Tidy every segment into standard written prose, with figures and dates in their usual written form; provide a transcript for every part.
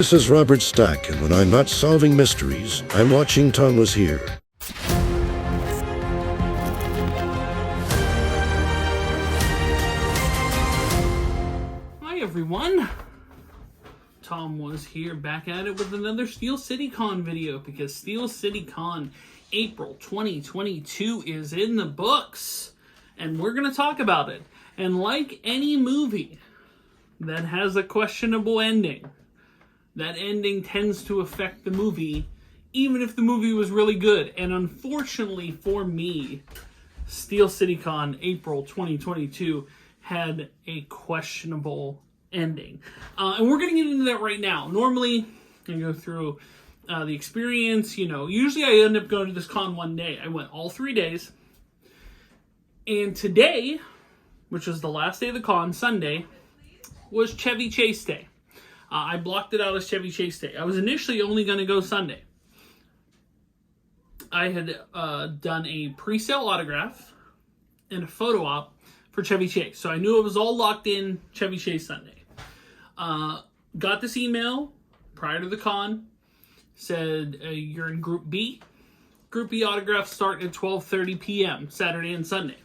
This is Robert Stack, and when I'm not solving mysteries, I'm watching TomWasHere. Hi everyone, TomWasHere back at it with another Steel City Con video, because Steel City Con April 2022 is in the books, and we're going to talk about it. And like any movie that has a questionable ending, that ending tends to affect the movie, even if the movie was really good. And unfortunately for me, Steel City Con April 2022 had a questionable ending. And we're going to get into that right now. Normally, I go through the experience. Usually I end up going to this con one day. I went all 3 days. And today, which was the last day of the con, Sunday, was Chevy Chase Day. I blocked it out as Chevy Chase Day. I was initially only going to go Sunday. I had done a pre-sale autograph and a photo op for Chevy Chase. So I knew it was all locked in Chevy Chase Sunday. Got this email prior to the con. Said, you're in Group B. Group B autographs start at 12:30 p.m. Saturday and Sunday.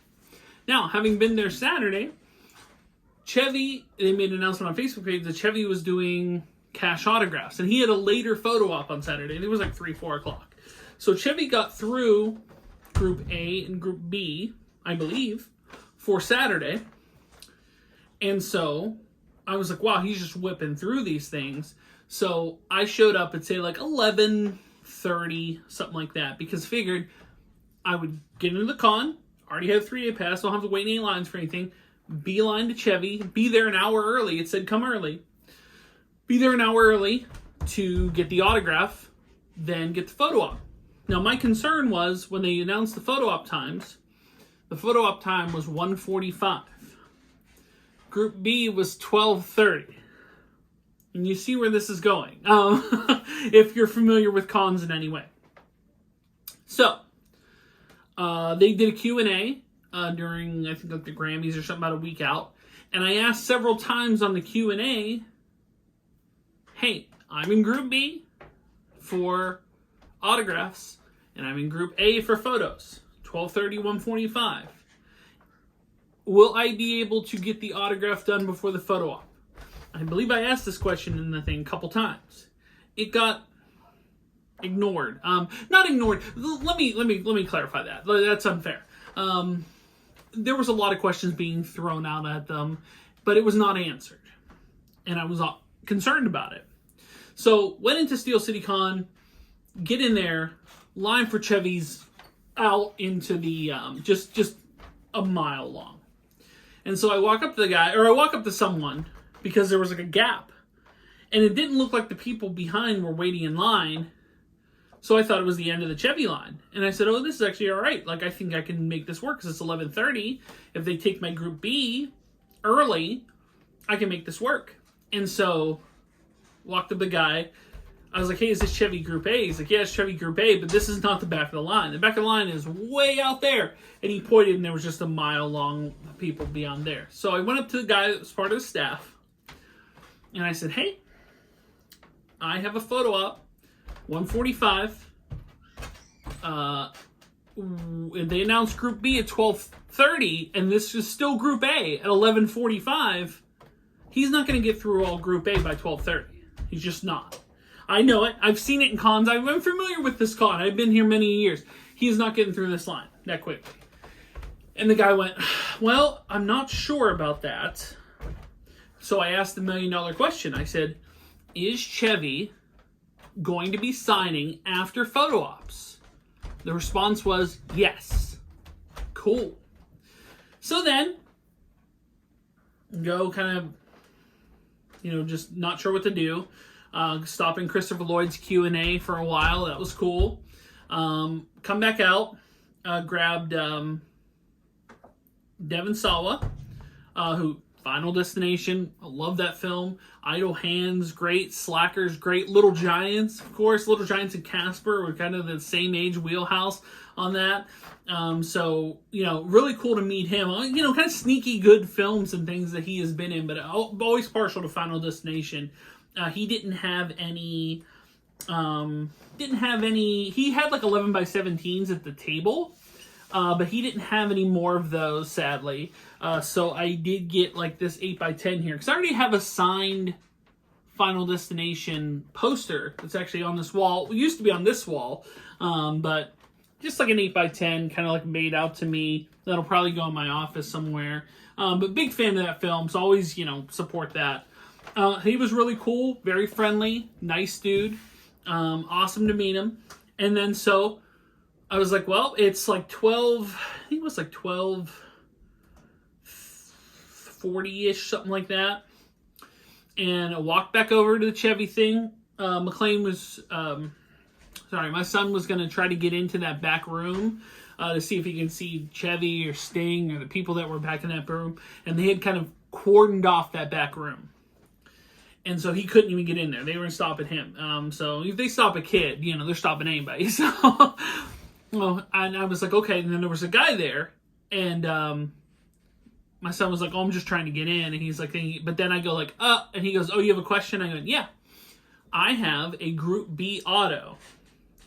Now, having been there Saturday, Chevy, they made an announcement on Facebook page that Chevy was doing cash autographs. And he had a later photo op on Saturday. It was like 3, 4 o'clock. So Chevy got through Group A and Group B, I believe, for Saturday. And so I was like, wow, he's just whipping through these things. So I showed up at, say, like 11:30, something like that, because figured I would get into the con, already have a 3-day pass, don't have to wait in any lines for anything, beeline to Chevy, be there an hour early. It said come early. Be there an hour early to get the autograph, then get the photo op. Now, my concern was when they announced the photo op times, the photo op time was 1:45. Group B was 12:30. And you see where this is going, if you're familiar with cons in any way. So, they did a Q&A during, I think, like the Grammys or something about a week out. And I asked several times on the Q&A, hey, I'm in Group B for autographs, and I'm in Group A for photos, 12:30, 1:45. Will I be able to get the autograph done before the photo op? I believe I asked this question in the thing a couple times. It got ignored. Not ignored. Let me clarify that. That's unfair. There was a lot of questions being thrown out at them, but it was not answered, and I was concerned about it. So went into Steel City Con, get in there, line for Chevy's out into the just a mile long, and so I walk up to the guy, or I walk up to someone, because there was like a gap, and it didn't look like the people behind were waiting in line. So I thought it was the end of the Chevy line. And I said, oh, this is actually all right. Like, I think I can make this work because it's 11:30. If they take my Group B early, I can make this work. And so walked up the guy. I was like, hey, is this Chevy Group A? He's like, yeah, it's Chevy Group A, but this is not the back of the line. The back of the line is way out there. And he pointed, and there was just a mile long people beyond there. So I went up to the guy that was part of the staff, and I said, hey, I have a photo op, 1:45. They announced Group B at 12:30, and this is still Group A at 11:45. He's not going to get through all Group A by 12:30. He's just not. I know it. I've seen it in cons. I'm familiar with this con. I've been here many years. He's not getting through this line that quickly. And the guy went, well, I'm not sure about that. So I asked the $1 million question. I said, is Chevy going to be signing after photo ops? The response was yes. Cool. So then, go kind of, just not sure what to do. Stopping Christopher Lloyd's Q&A for a while. That was cool. Come back out. Grabbed Devon Sawa, who Final Destination. I love that film. Idle Hands, great. Slackers, great. Little Giants, of course. Little Giants and Casper were kind of the same age wheelhouse on that. So, really cool to meet him. Kind of sneaky good films and things that he has been in, but I'm always partial to Final Destination. He didn't have any. He had like 11 by 17s at the table, but he didn't have any more of those, sadly. So I did get like this 8 by 10 here because I already have a signed Final Destination poster that's actually on this wall. It used to be on this wall, but just like an 8 by 10, kind of like made out to me. That'll probably go in my office somewhere. But big fan of that film, so always, support that. He was really cool, very friendly, nice dude. Awesome to meet him. And then so I was like, well, it's like 12, I think it was like 12:40-ish, something like that. And I walked back over to the Chevy thing. McLean was, my son was going to try to get into that back room to see if he can see Chevy or Sting or the people that were back in that room. And they had kind of cordoned off that back room. And so he couldn't even get in there. They were stopping him. So if they stop a kid, they're stopping anybody. So, and I was like, okay. And then there was a guy there. And my son was like, oh, I'm just trying to get in. And he's like, but then I go like, and he goes, oh, you have a question? I go, yeah. I have a Group B auto.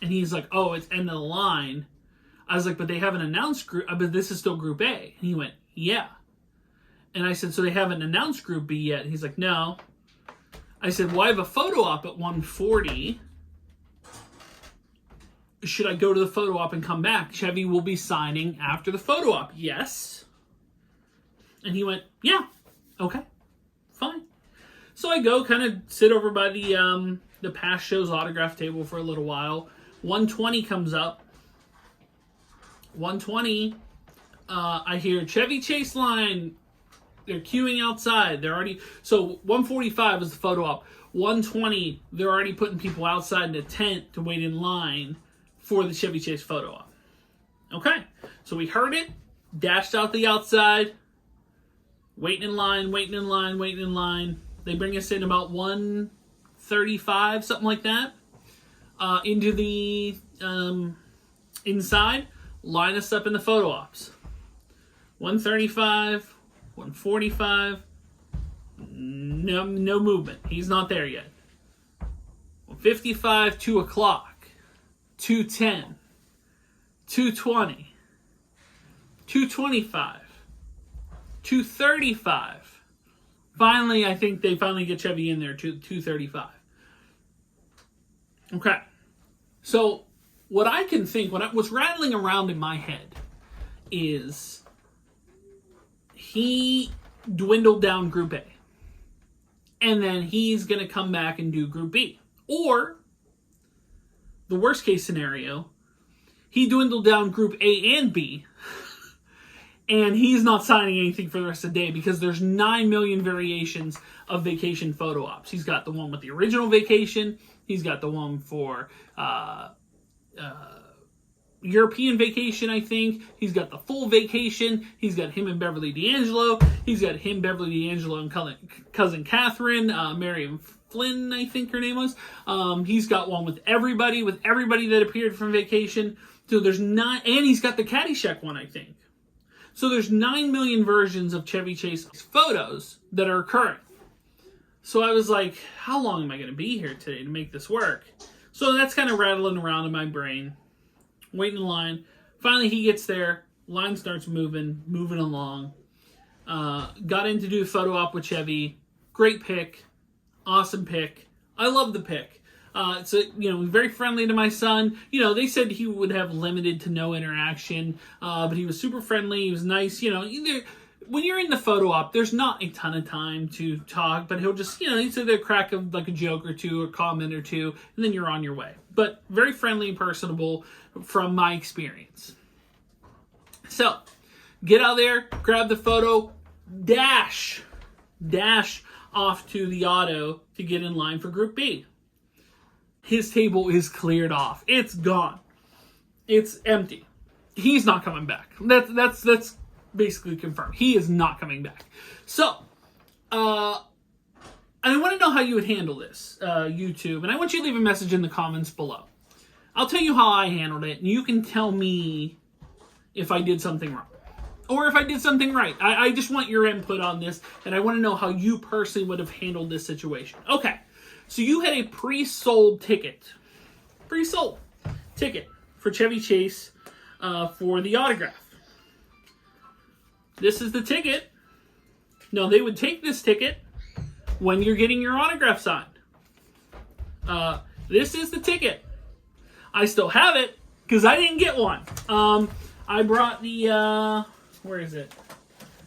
And he's like, oh, it's end of the line. I was like, but they haven't announced Group, but this is still Group A. And he went, yeah. And I said, so they haven't announced Group B yet? And he's like, no. I said, well, I have a photo op at 1:40. Should I go to the photo op and come back? Chevy will be signing after the photo op. Yes. And he went, yeah, okay, fine. So I go kind of sit over by the past show's autograph table for a little while. 1:20 comes up. 1:20, I hear Chevy Chase line. They're queuing outside. They're already, so 1:45 is the photo op. 1:20, they're already putting people outside in a tent to wait in line for the Chevy Chase photo op. Okay, so we heard it, dashed out the outside, waiting in line. They bring us in about 1:35, something like that, into the inside, line us up in the photo ops. 1:35, 1:45, no movement. He's not there yet. 1:55, 2 o'clock, 2:10, 2:20, 2:25, 2:35. Finally, I think they finally get Chevy in there, 2:35. Okay. So, what I can think, what's rattling around in my head is he dwindled down Group A. And then he's going to come back and do Group B. Or, the worst case scenario, he dwindled down Group A and B, and he's not signing anything for the rest of the day because there's 9 million variations of vacation photo ops. He's got the one with the original vacation. He's got the one for European vacation, I think. He's got the full vacation. He's got him and Beverly D'Angelo. He's got him, Beverly D'Angelo, and cousin Catherine, Marion Flynn, I think her name was. He's got one with everybody that appeared from vacation. So there's 9, and he's got the Caddyshack one, I think. So there's 9 million versions of Chevy Chase photos that are current. So I was like, how long am I going to be here today to make this work? So that's kind of rattling around in my brain. Waiting in line. Finally, he gets there. Line starts moving along. Got in to do a photo op with Chevy. Great pick. Awesome pick. I love the pick. It's very friendly to my son. They said he would have limited to no interaction, but he was super friendly. He was nice. When you're in the photo op, there's not a ton of time to talk, but he'll just, he'd say there crack of like a joke or two, a comment or two, and then you're on your way. But very friendly and personable from my experience. So, get out there, grab the photo, dash off to the auto to get in line for Group B. His table is cleared off. It's gone. It's empty. He's not coming back. That's basically confirmed. He is not coming back. So, I want to know how you would handle this, YouTube, and I want you to leave a message in the comments below. I'll tell you how I handled it, and you can tell me if I did something wrong. Or if I did something right. I just want your input on this, and I want to know how you personally would have handled this situation. Okay, So you had a pre-sold ticket for Chevy Chase for the autograph. This is the ticket. Now, they would take this ticket when you're getting your autograph signed. This is the ticket. I still have it because I didn't get one. I brought the, where is it?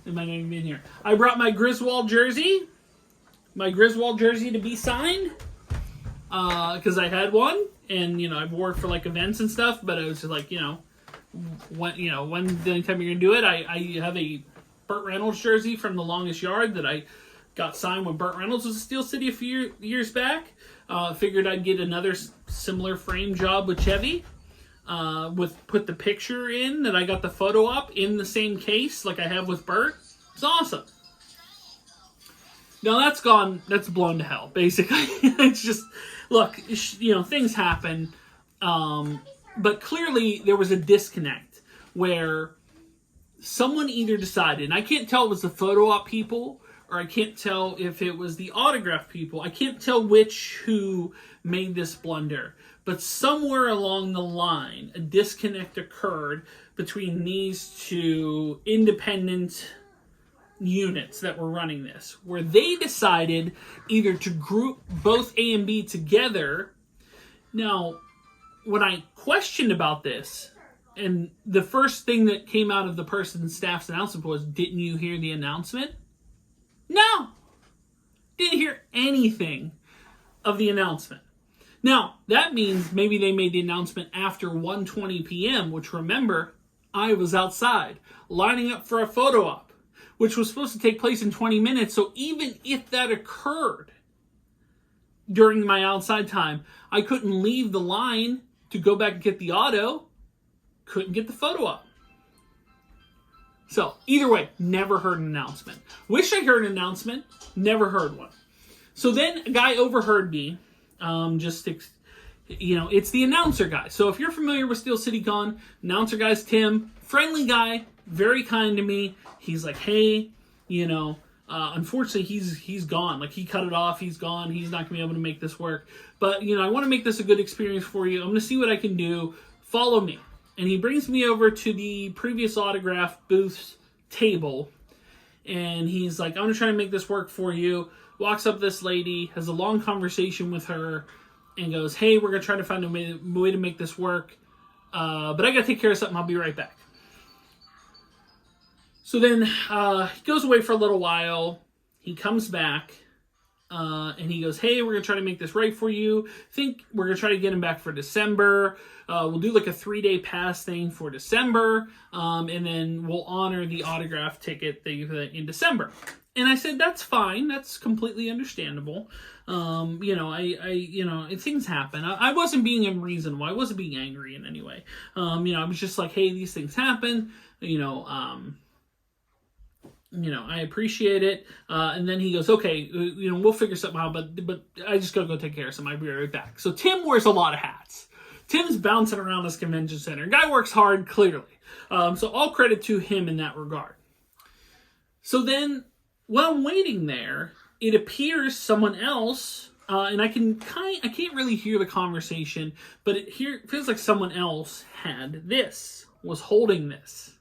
It might not even be in here. I brought my Griswold jersey. My Griswold jersey to be signed. Because I had one. And, I wore it for, like, events and stuff. But it was just like, when the only time you're going to do it, I have a Burt Reynolds jersey from The Longest Yard that I got signed when Burt Reynolds was at Steel City a few years back. Figured I'd get another similar frame job with Chevy. Put the picture in that I got the photo up in the same case like I have with Burt. It's awesome. Now that's blown to hell, basically. It's just, look, things happen. But clearly there was a disconnect where someone either decided, and I can't tell if it was the photo op people or I can't tell if it was the autograph people. I can't tell who made this blunder. But somewhere along the line, a disconnect occurred between these two independent units that were running this, where they decided either to group both A and B together. Now, when I questioned about this, and the first thing that came out of the person's staff's announcement was, "Didn't you hear the announcement?" No! Didn't hear anything of the announcement. Now, that means maybe they made the announcement after 1:20 p.m., which, remember, I was outside lining up for a photo op, which was supposed to take place in 20 minutes. So even if that occurred during my outside time, I couldn't leave the line to go back and get the auto, couldn't get the photo op. So, either way, never heard an announcement. Wish I heard an announcement, never heard one. So then a guy overheard me. It's the announcer guy. So if you're familiar with Steel City Con, announcer guy's Tim, friendly guy, very kind to me. He's like, hey, unfortunately he's gone. Like, he cut it off. He's gone. He's not gonna be able to make this work. But, I want to make this a good experience for you. I'm going to see what I can do. Follow me. And he brings me over to the previous autograph booth's table. And he's like, I'm going to try to make this work for you. Walks up this lady, has a long conversation with her, and goes, hey, we're going to try to find a way to make this work. But I got to take care of something. I'll be right back. So then he goes away for a little while. He comes back. And he goes, hey, we're going to try to make this right for you. Think we're going to try to get him back for December. We'll do like a 3-day pass thing for December. And then we'll honor the autograph ticket thing in December. And I said, that's fine. That's completely understandable. Things happen. I wasn't being unreasonable. I wasn't being angry in any way. I was just like, hey, these things happen. I appreciate it. And then he goes, okay, we'll figure something out, but I just gotta go take care of something. I'll be right back. So Tim wears a lot of hats. Tim's bouncing around this convention center. Guy works hard, clearly. So all credit to him in that regard. So then, while I'm waiting there, it appears someone else, and I can't really hear the conversation, but it feels like someone else was holding this.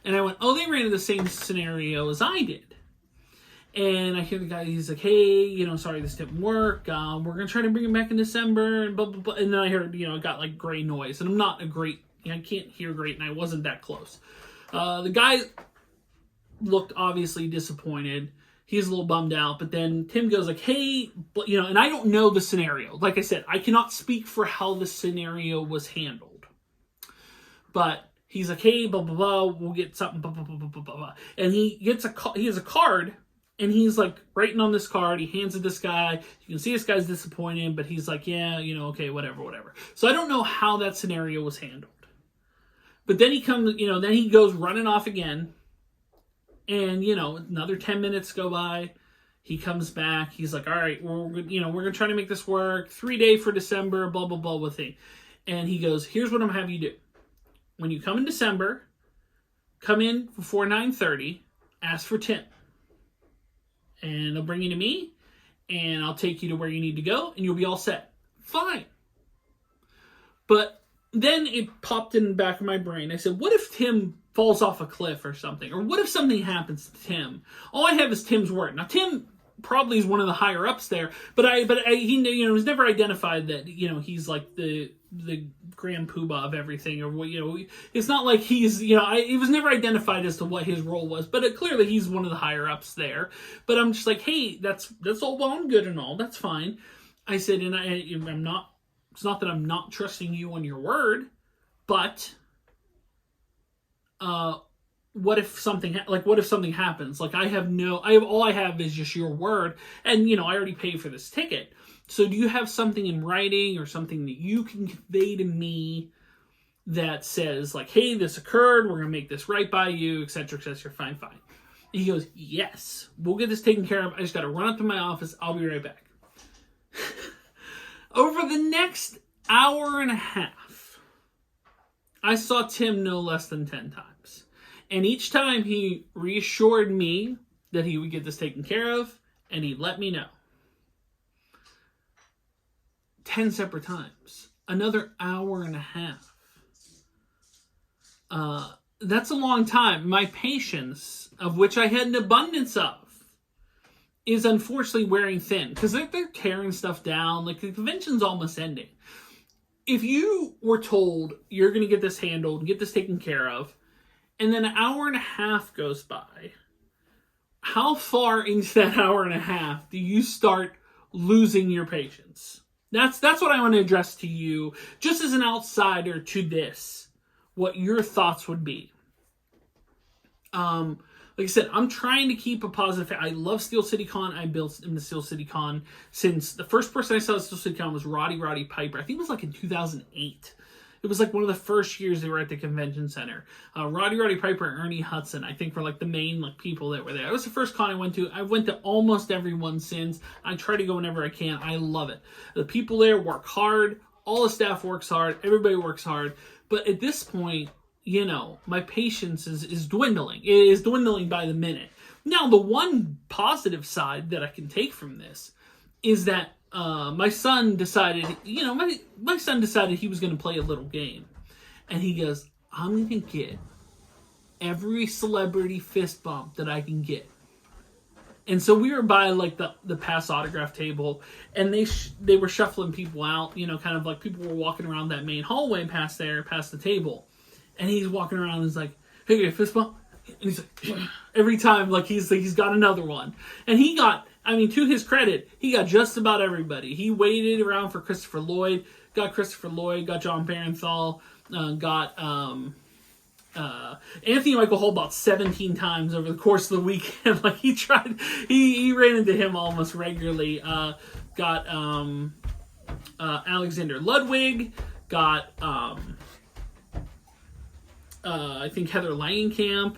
And I went, oh, they ran into the same scenario as I did. And I hear the guy, he's like, hey, sorry this didn't work. We're going to try to bring him back in December, and blah, blah, blah. And then I heard, it got like gray noise. And I'm not I can't hear great, and I wasn't that close. The guy looked obviously disappointed. He's a little bummed out. But then Tim goes like, hey, and I don't know the scenario. Like I said, I cannot speak for how the scenario was handled. But he's like, hey, blah, blah, blah, we'll get something, blah, blah, blah, blah, blah, blah. And he has a card, and he's like writing on this card. He hands it to this guy. You can see this guy's disappointed, but he's like, yeah, okay, whatever. So I don't know how that scenario was handled. But then he comes, then he goes running off again. And, another 10 minutes go by. He comes back. He's like, all right, we're going to try to make this work. 3-day for December, blah, blah, blah, with thing. And he goes, here's what I'm going to have you do. When you come in December, come in before 9:30, ask for Tim. And they'll bring you to me, and I'll take you to where you need to go, and you'll be all set. Fine. But then it popped in the back of my brain. I said, what if Tim falls off a cliff or something? Or what if something happens to Tim? All I have is Tim's word. Now, Tim probably is one of the higher ups there, but he was never identified that, he's like the grand poobah of everything, or what, it's not like he's, it was never identified as to what his role was, but clearly he's one of the higher ups there. But I'm just like, hey, that's all well and good and all, that's fine. I said, and I'm not, it's not that I'm not trusting you on your word, but what if something happens? Like, all I have is just your word, and I already paid for this ticket. So do you have something in writing or something that you can convey to me that says, like, hey, this occurred, we're gonna make this right by you, etc., etc. Fine. And he goes, yes, we'll get this taken care of. I just got to run up to my office. I'll be right back. Over the next hour and a half, I saw Tim no less than 10 times. And each time he reassured me that he would get this taken care of, and he'd let me know. 10 separate times. Another hour and a half. That's a long time. My patience, of which I had an abundance of, is unfortunately wearing thin. Because they're tearing stuff down. Like, the convention's almost ending. If you were told you're going to get this handled and get this taken care of, and then an hour and a half goes by, how far into that hour and a half do you start losing your patience? That's what I want to address to you, just as an outsider to this, what your thoughts would be. Like I said, I'm trying to keep a positive. I love Steel City Con. I built into Steel City Con since the first person I saw at Steel City Con was Roddy Piper. I think it was like in 2008. It was like one of the first years they were at the convention center. Roddy Piper and Ernie Hudson, I think, were like the main people that were there. It was the first con I went to. I went to almost every one since. I try to go whenever I can. I love it. The people there work hard. All the staff works hard. Everybody works hard. But at this point, my patience is dwindling. It is dwindling by the minute. Now, the one positive side that I can take from this is that my son decided, my son decided he was going to play a little game. And he goes, I'm going to get every celebrity fist bump that I can get. And so we were by like the pass autograph table, and they were shuffling people out, kind of like people were walking around that main hallway past the table. And he's walking around and he's like, hey, fist bump. And he's like, every time, like he's got another one. And he got, to his credit, he got just about everybody. He waited around for Christopher Lloyd, got John Barenthal, got Anthony Michael Hall about 17 times over the course of the weekend. Like, he ran into him almost regularly. Got Alexander Ludwig, got I think Heather Langenkamp.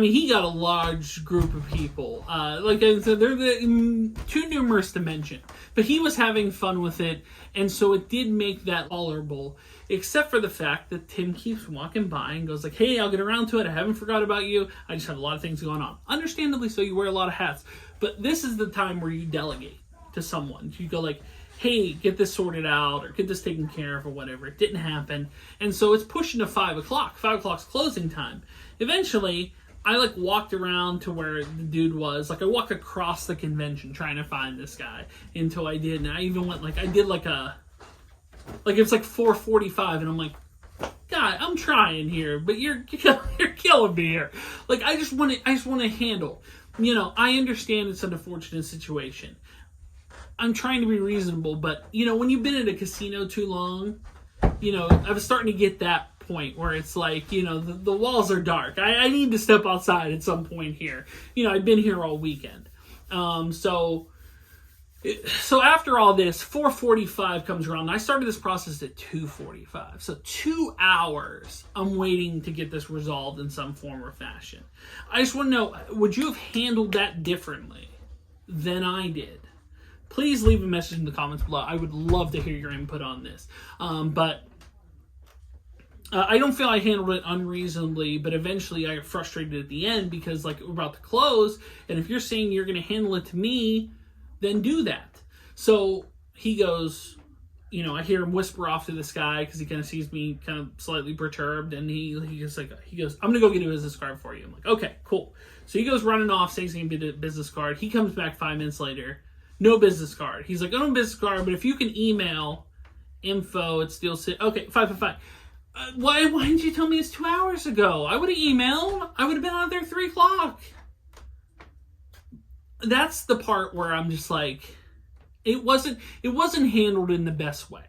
He got a large group of people. Like I said, they're too numerous to mention. But he was having fun with it, and so it did make that tolerable. Except for the fact that Tim keeps walking by and goes like, hey, I'll get around to it. I haven't forgot about you. I just have a lot of things going on. Understandably so, you wear a lot of hats. But this is the time where you delegate to someone. You go like, hey, get this sorted out or get this taken care of or whatever. It didn't happen. And so it's pushing to 5 o'clock. 5 o'clock's closing time. Eventually, I walked around to where the dude was. I walked across the convention trying to find this guy until I did. And I even went it was 4:45, and I'm like, God, I'm trying here, but you're killing me here. I just want to handle. I understand it's an unfortunate situation. I'm trying to be reasonable, but when you've been at a casino too long, I was starting to get that point where it's like, the walls are dark. I need to step outside at some point here. I've been here all weekend. So after all this, 4:45 comes around, and I started this process at 2:45. So 2 hours I'm waiting to get this resolved in some form or fashion. I just want to know, would you have handled that differently than I did? Please leave a message in the comments below. I would love to hear your input on this. But I don't feel I handled it unreasonably, but eventually I got frustrated at the end because, like, we're about to close, and if you're saying you're going to handle it to me, then do that. So he goes, you know, I hear him whisper off to this guy because he kind of sees me kind of slightly perturbed, and he goes, I'm going to go get a business card for you. I'm like, okay, cool. So he goes running off, saying he's going to get a business card. He comes back 5 minutes later, no business card. He's like, I don't have a business card, but if you can email info at Steel City. Okay, fine. Why didn't you tell me it's 2 hours ago? I would have emailed. I would have been out there 3 o'clock. That's the part where I'm just like, it wasn't handled in the best way.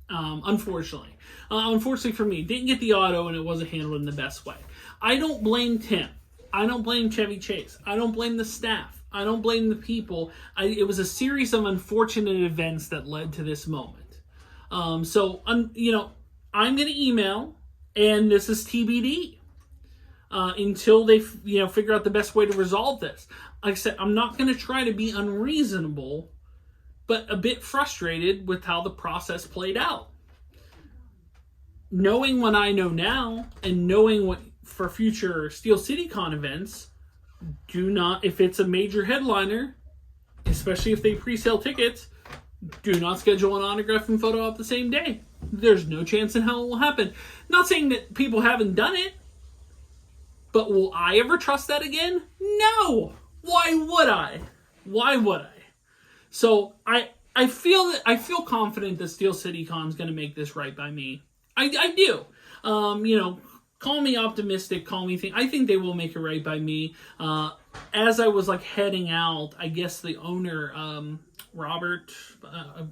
Unfortunately. Unfortunately for me, didn't get the auto and it wasn't handled in the best way. I don't blame Tim. I don't blame Chevy Chase. I don't blame the staff. I don't blame the people. It was a series of unfortunate events that led to this moment. You know, I'm going to email, and this is TBD until they, figure out the best way to resolve this. Like I said, I'm not going to try to be unreasonable, but a bit frustrated with how the process played out. Knowing what I know now, and knowing what for future Steel City Con events, do not, if it's a major headliner, especially if they pre-sale tickets, do not schedule an autograph and photo op the same day. There's no chance in hell it will happen. Not saying that people haven't done it, but will I ever trust that again? No. Why would I? So I feel confident that Steel City Con is going to make this right by me. I do. Call me optimistic, I think they will make it right by me. As I was like heading out, I guess the owner, Robert,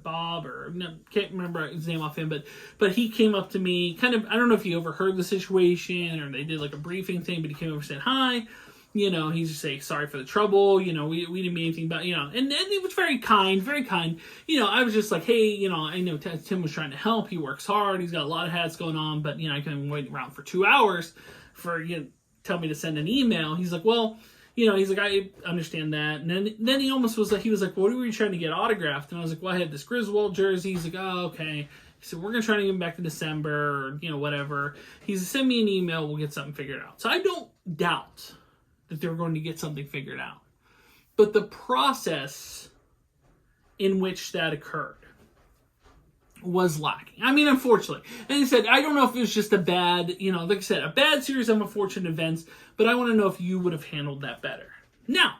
Bob, or can't remember his name offhand, but he came up to me, kind of, I don't know if you overheard the situation or they did like a briefing thing, but he came over and said hi. He's just saying sorry for the trouble. We didn't mean anything about, and it was very kind, very kind. I was just like, hey, I know Tim was trying to help. He works hard. He's got a lot of hats going on, but, I couldn't wait around for 2 hours for, tell me to send an email. He's like, well, he's like, I understand that. And then he almost was like, what were you trying to get autographed? And I was like, well, I had this Griswold jersey. He's like, oh, okay. He said, we're going to try to get him back to December, or, whatever. He said, send me an email. We'll get something figured out. So I don't doubt that they're going to get something figured out. But the process in which that occurred was lacking. I mean, unfortunately. And he said, I don't know if it was just a bad, like I said, a bad series of unfortunate events, but I want to know if you would have handled that better. Now,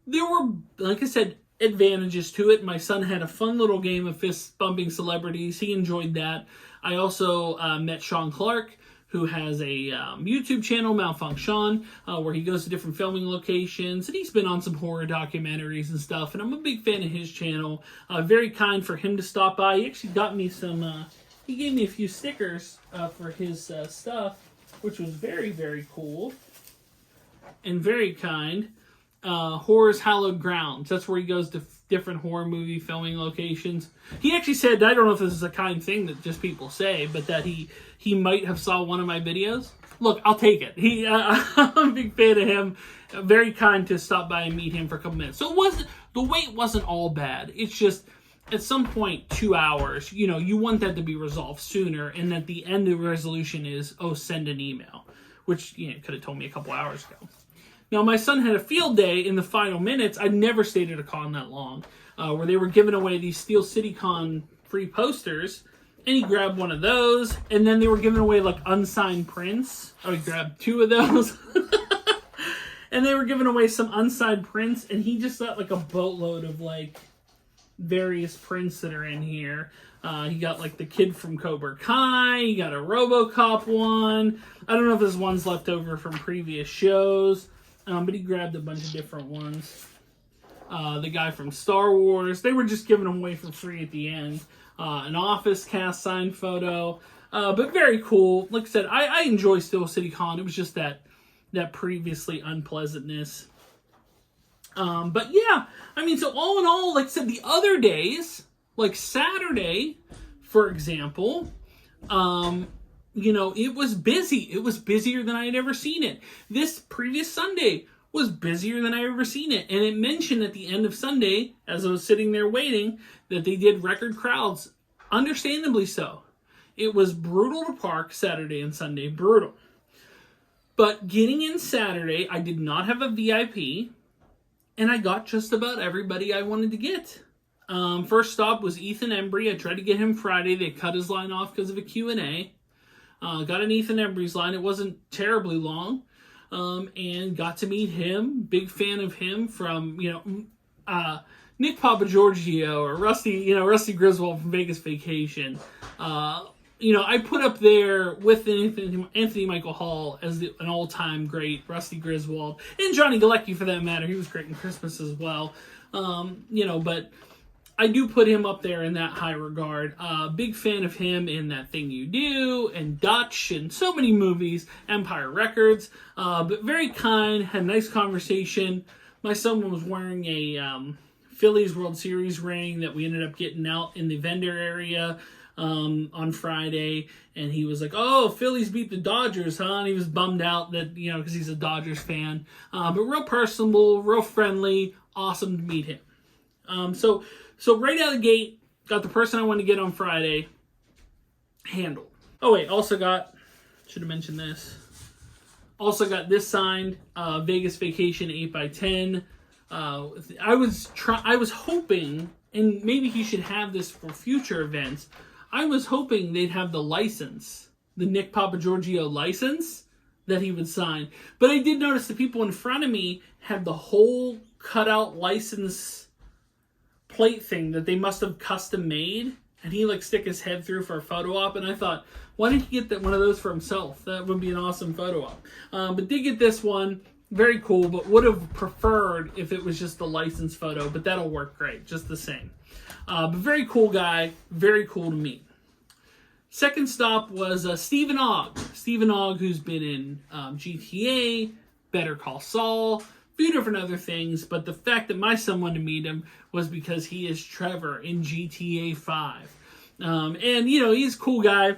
there were, like I said, advantages to it. My son had a fun little game of fist bumping celebrities. He enjoyed that. I also met Sean Clark, who has a YouTube channel, Malfunction, where he goes to different filming locations, and he's been on some horror documentaries and stuff, and I'm a big fan of his channel. Very kind for him to stop by. He actually got me some, he gave me a few stickers for his stuff, which was very, very cool, and very kind. Horror's Hallowed Grounds. That's where he goes to different horror movie filming locations. He actually said, I don't know if this is a kind thing that just people say, but that he might have saw one of my videos. Look, I'll take it. I'm a big fan of him. Very kind to stop by and meet him for a couple minutes. So the wait wasn't all bad. It's just, at some point, 2 hours, you want that to be resolved sooner, and at the end of the resolution is, send an email, which, could have told me a couple hours ago. Now, my son had a field day in the final minutes. I'd never stayed at a con that long, where they were giving away these Steel City Con free posters, and he grabbed one of those, and then they were giving away, like, unsigned prints. He grabbed 2 of those. And they were giving away some unsigned prints, and he just got, like, a boatload of, like, various prints that are in here. He got, like, the kid from Cobra Kai. He got a RoboCop one. I don't know if this one's left over from previous shows. But he grabbed a bunch of different ones. The guy from Star Wars. They were just giving them away for free at the end. An Office cast signed photo. But very cool. Like I said, I enjoy Steel City Con. It was just that previously unpleasantness. But yeah, I mean, so all in all, like I said, the other days, like Saturday, for example, it was busy. It was busier than I had ever seen it. This previous Sunday was busier than I had ever seen it. And it mentioned at the end of Sunday, as I was sitting there waiting, that they did record crowds. Understandably so. It was brutal to park Saturday and Sunday, brutal. But getting in Saturday, I did not have a VIP, and I got just about everybody I wanted to get. First stop was Ethan Embry. I tried to get him Friday. They cut his line off because of a Q&A. Got an Ethan Embry's line. It wasn't terribly long. And got to meet him. Big fan of him from, Nick Papagiorgio or Rusty Griswold from Vegas Vacation. I put up there with Anthony Michael Hall as an all-time great Rusty Griswold. And Johnny Galecki, for that matter. He was great in Christmas as well. But I do put him up there in that high regard. Big fan of him in That Thing You Do and Dutch and so many movies, Empire Records. But very kind, had a nice conversation. My son was wearing a Phillies World Series ring that we ended up getting out in the vendor area on Friday. And he was like, "Oh, Phillies beat the Dodgers, huh?" And he was bummed out that, because he's a Dodgers fan. But real personable, real friendly, awesome to meet him. So right out of the gate, got the person I wanted to get on Friday handled. Oh wait, should have mentioned this. Also got this signed, Vegas Vacation 8x10. I was hoping, and maybe he should have this for future events. I was hoping they'd have the license, the Nick Papagiorgio license that he would sign. But I did notice the people in front of me had the whole cutout license plate thing that they must have custom made, and he stick his head through for a photo op. And I thought, why didn't he get one of those for himself? That would be an awesome photo op. But did get this one, very cool, but would have preferred if it was just the license photo, but that'll work great, just the same. But very cool guy, very cool to meet. Second stop was Stephen Ogg. Stephen Ogg, who's been in GTA, Better Call Saul, few different other things, but the fact that my son wanted to meet him was because he is Trevor in GTA 5. And, he's a cool guy.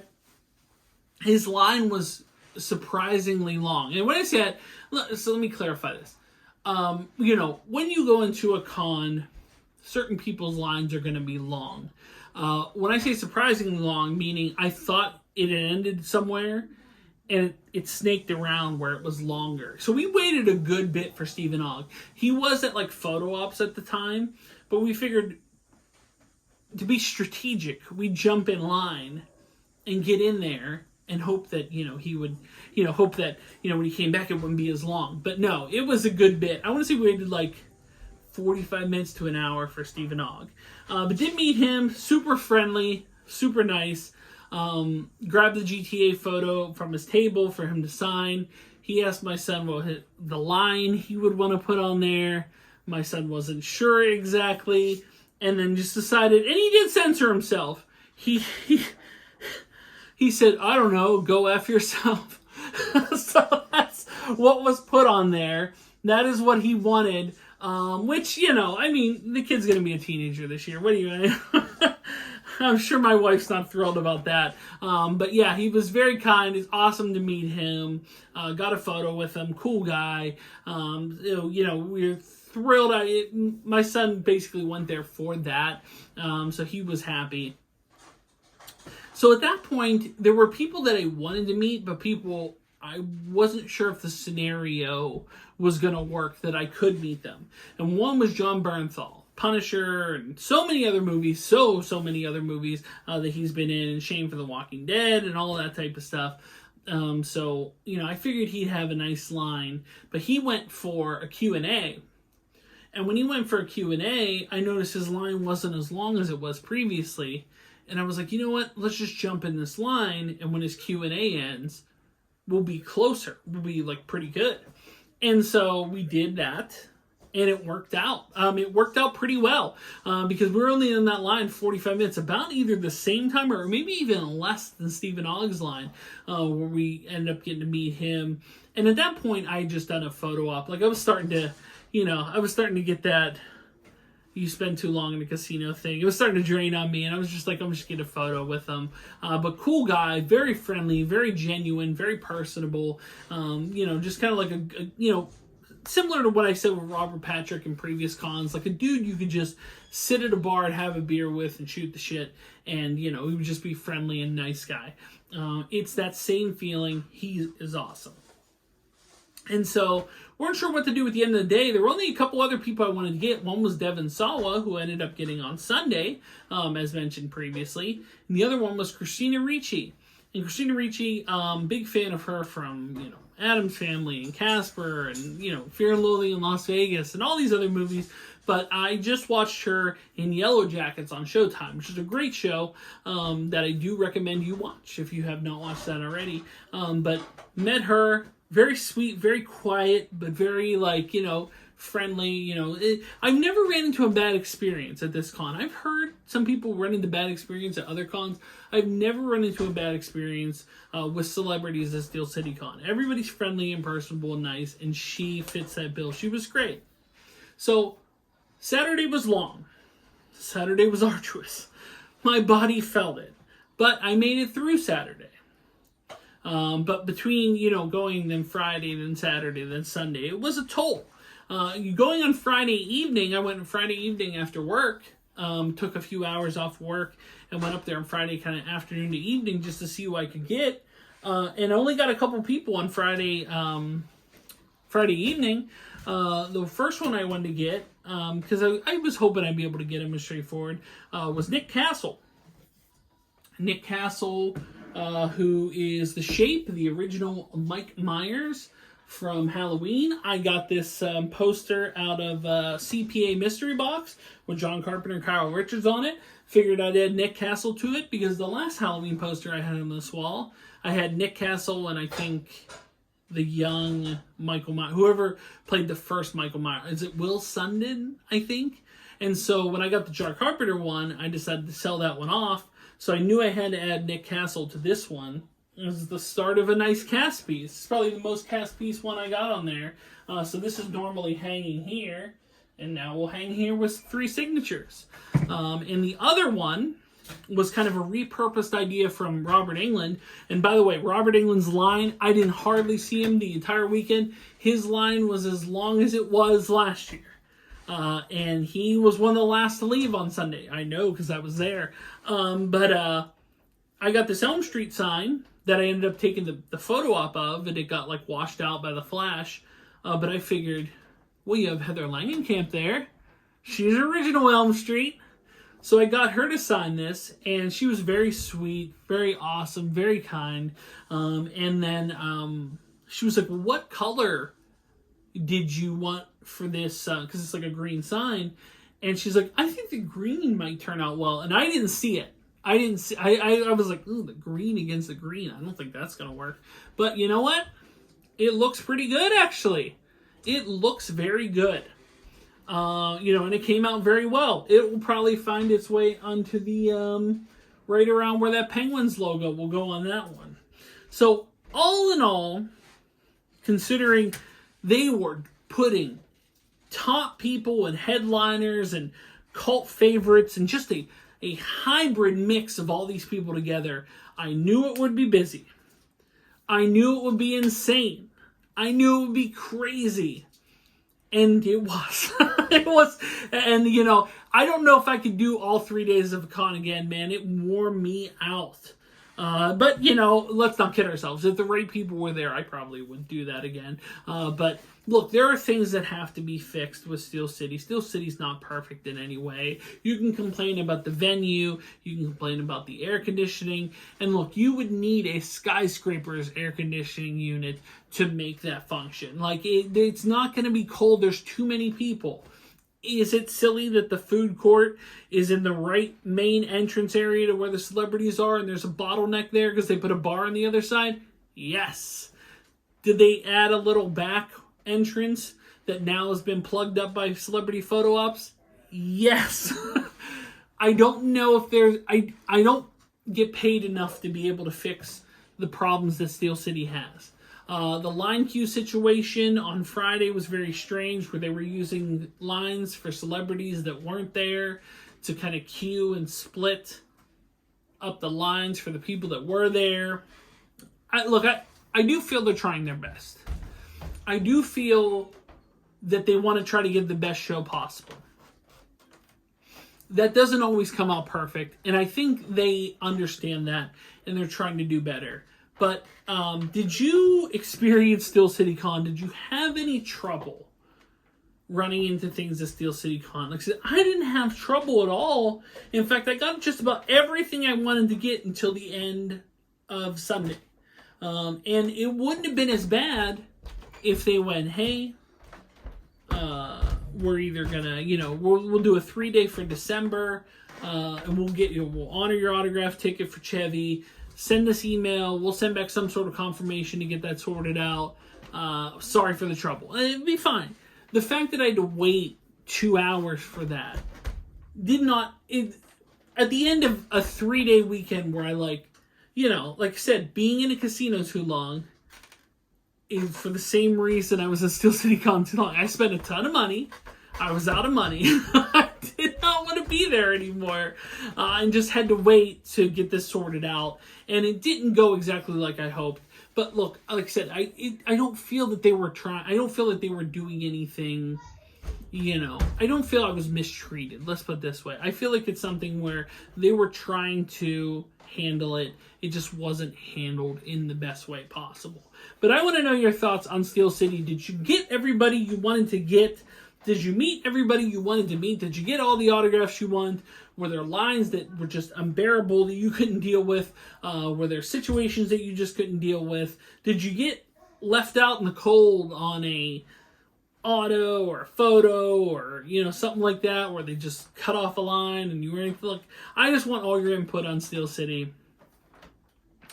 His line was surprisingly long. And when I say that, so let me clarify this. When you go into a con, certain people's lines are going to be long. When I say surprisingly long, meaning I thought it had ended somewhere, and it snaked around where it was longer. So we waited a good bit for Stephen Ogg. He was at photo ops at the time, but we figured to be strategic, we'd jump in line and get in there and hope that, he would, hope that, when he came back it wouldn't be as long. But no, it was a good bit. I want to say we waited 45 minutes to an hour for Stephen Ogg. But did meet him, super friendly, super nice. Grabbed the GTA photo from his table for him to sign. He asked my son what the line he would want to put on there. My son wasn't sure exactly, and then just decided, and he did censor himself. He said, "I don't know, go F yourself." So that's what was put on there. That is what he wanted. Which, the kid's going to be a teenager this year. What do you I'm sure my wife's not thrilled about that. But yeah, he was very kind. It's awesome to meet him. Got a photo with him. Cool guy. We're thrilled. My son basically went there for that. So he was happy. So at that point, there were people that I wanted to meet, but people I wasn't sure if the scenario was going to work that I could meet them. And one was John Bernthal. Punisher, and so many other movies, so many other movies that he's been in, and Shame for the Walking Dead, and all that type of stuff. I figured he'd have a nice line, but he went for a Q&A. And when he went for a Q&A, I noticed his line wasn't as long as it was previously. And I was like, you know what? Let's just jump in this line, and when his Q&A ends, we'll be closer. We'll be pretty good. And so we did that. And it worked out. It worked out pretty well because we were only in that line 45 minutes, about either the same time or maybe even less than Stephen Ogg's line, where we ended up getting to meet him. And at that point, I had just done a photo op. I was starting to, get that you spend too long in the casino thing. It was starting to drain on me, and I was just I'm just get a photo with him. But cool guy, very friendly, very genuine, very personable. Just kind of similar to what I said with Robert Patrick in previous cons, like a dude you could just sit at a bar and have a beer with and shoot the shit, and he would just be friendly and nice guy. It's that same feeling. He is awesome. And so, weren't sure what to do at the end of the day. There were only a couple other people I wanted to get. One was Devin Sawa, who ended up getting on Sunday, as mentioned previously. And the other one was Christina Ricci. And Christina Ricci, big fan of her from, Addams Family and Casper and, Fear and Loathing in Las Vegas and all these other movies. But I just watched her in Yellow Jackets on Showtime, which is a great show that I do recommend you watch if you have not watched that already. But met her. Very sweet, very quiet, but very, friendly, I've never ran into a bad experience at this con. I've heard some people run into bad experience at other cons. I've never run into a bad experience with celebrities at Steel City Con. Everybody's friendly and personable and nice, and she fits that bill. She was great. So, Saturday was long. Saturday was arduous. My body felt it. But I made it through Saturday. But between, going then Friday, then Saturday, then Sunday, it was a toll. Going on Friday evening, I went on Friday evening after work, took a few hours off work, and went up there on Friday kind of afternoon to evening just to see who I could get. And I only got a couple people on Friday evening. The first one I wanted to get, because I was hoping I'd be able to get him as straightforward, was Nick Castle. Nick Castle, who is the Shape, the original Mike Myers from Halloween. I got this poster out of CPA Mystery Box with John Carpenter and Kyle Richards on it. Figured I'd add Nick Castle to it because the last Halloween poster I had on this wall, I had Nick Castle and I think the young Michael Myers, whoever played the first Michael Myers. Is it Will Sundin, I think? And so when I got the John Carpenter one, I decided to sell that one off. So I knew I had to add Nick Castle to this one. It was the start of a nice cast piece. It's probably the most cast piece one I got on there. So this is normally hanging here. And now we'll hang here with 3 signatures. And the other one was kind of a repurposed idea from Robert Englund. And by the way, Robert Englund's line, I didn't hardly see him the entire weekend. His line was as long as it was last year. And he was one of the last to leave on Sunday. I know because I was there. But I got this Elm Street sign that I ended up taking the photo op of, and it got washed out by the flash. But I figured, well, you have Heather Langenkamp there. She's original Elm Street. So I got her to sign this, and she was very sweet, very awesome, very kind. And then she was like, well, what color did you want for this? Because it's a green sign. And she's like, I think the green might turn out well. And I didn't see it. I was like, ooh, the green against the green. I don't think that's going to work. But you know what? It looks pretty good, actually. It looks very good. And it came out very well. It will probably find its way onto the, right around where that Penguins logo will go on that one. So, all in all, considering they were putting top people and headliners and cult favorites and just a hybrid mix of all these people together, I knew it would be busy. I knew it would be insane. I knew it would be crazy. And it was. It was. And, I don't know if I could do all 3 days of a con again, man. It wore me out. But, let's not kid ourselves. If the right people were there, I probably would do that again. But, look, there are things that have to be fixed with Steel City. Steel City's not perfect in any way. You can complain about the venue. You can complain about the air conditioning. And, look, you would need a skyscraper's air conditioning unit to make that function. It's not going to be cold. There's too many people. Is it silly that the food court is in the right main entrance area to where the celebrities are and there's a bottleneck there because they put a bar on the other side? Yes. Did they add a little back entrance that now has been plugged up by celebrity photo ops? Yes. I don't know if there's... I don't get paid enough to be able to fix the problems that Steel City has. The line queue situation on Friday was very strange, where they were using lines for celebrities that weren't there to kind of queue and split up the lines for the people that were there. I do feel they're trying their best. I do feel that they want to try to give the best show possible. That doesn't always come out perfect, and I think they understand that, and they're trying to do better. But did you experience Steel City Con? Did you have any trouble running into things at Steel City Con? Like I said, I didn't have trouble at all. In fact, I got just about everything I wanted to get until the end of Sunday. And it wouldn't have been as bad if they went, hey, we're either gonna, we'll do a 3-day for December, and we'll honor your autograph ticket for Chevy. Send us email. We'll send back some sort of confirmation to get that sorted out. Sorry for the trouble. It'd be fine. The fact that I had to wait 2 hours for that at the end of a 3-day weekend where I like I said, being in a casino too long is for the same reason I was at Steel City Con too long. I spent a ton of money. I was out of money. I did not want to be there anymore, and just had to wait to get this sorted out. And it didn't go exactly like I hoped. But look, like I said, I don't feel that they were trying. I don't feel that they were doing anything. I don't feel I was mistreated. Let's put it this way. I feel like it's something where they were trying to handle it. It just wasn't handled in the best way possible. But I want to know your thoughts on Steel City. Did you get everybody you wanted to get? Did you meet everybody you wanted to meet? Did you get all the autographs you want? Were there lines that were just unbearable that you couldn't deal with? Were there situations that you just couldn't deal with? Did you get left out in the cold on a auto or a photo or something like that, where they just cut off a line and you were like, I just want all your input on Steel City.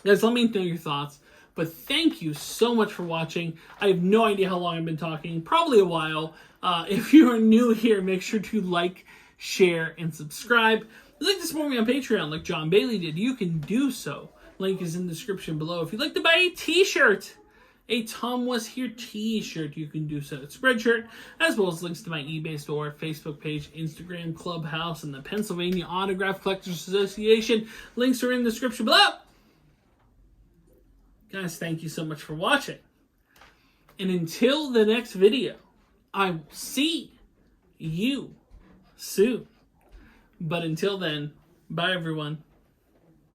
Guys, let me know your thoughts. But thank you so much for watching. I have no idea how long I've been talking. Probably a while. If you are new here, make sure to like, share, and subscribe. If you'd like to support me on Patreon like John Bailey did, you can do so. Link is in the description below. If you'd like to buy a t-shirt, a TomWasHere t-shirt, you can do so at Spreadshirt, as well as links to my eBay store, Facebook page, Instagram, Clubhouse, and the Pennsylvania Autograph Collectors Association. Links are in the description below. Guys, thank you so much for watching. And until the next video, I will see you soon. But until then, bye everyone.